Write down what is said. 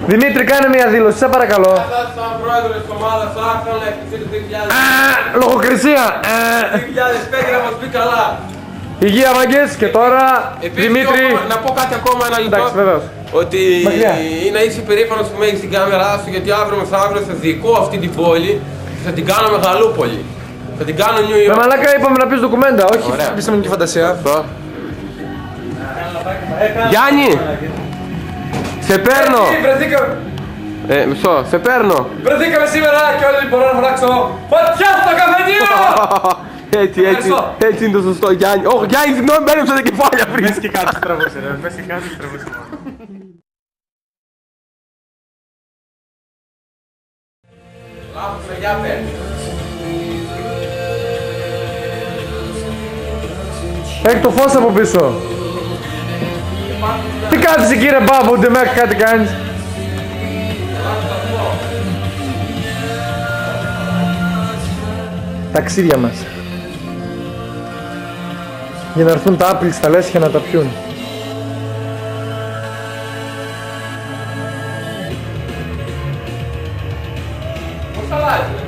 Δημήτρη, κάνε μια δήλωση, σε παρακαλώ. Σαν πρόεδρος της ομάδας Άρθρον να εκτεθεί το 2000. Λογοκρισία. 2005 να μας πει καλά. Υγεία, μάγκες, και τώρα Επίσης, Δημήτρη. να πω κάτι ακόμα ένα λεπτό. Εντάξει, βεβαίως. Ότι Μακριά. είναι είσαι περήφανος που με έχεις την κάμερά σου, γιατί αύριο μεθαύριο θα δικό αυτή την πόλη και θα την κάνω μεγαλούπολη. Θα την κάνω New Με York. μαλάκα είπαμε να πεις ντοκουμέντα, όχι Ωραία. επιστημονική φαντασία. Γιάννη! Σε παίρνω! Μισό, σε παίρνω! Βρεθήκαμε σήμερα και όλοι μπορώ να φωνάξω φωτιά στο καφενείο! Έτσι είναι το σωστό, Γιάννη. Όχι, Γιάννη, συγγνώμη, μπέρδεψα τα κεφάλια πριν. Πες και κάτι στραβούσε ρε, πες και κάτι στραβούσε. Έχει το φως από πίσω. Τι κάνεις εκεί ρε μπάμπου, ντε μέχρι κάτι κάνεις. Ταξίδια μας. Για να έρθουν τα άπλη στα λέσχια να τα πιούν. Πώς αλλάζει?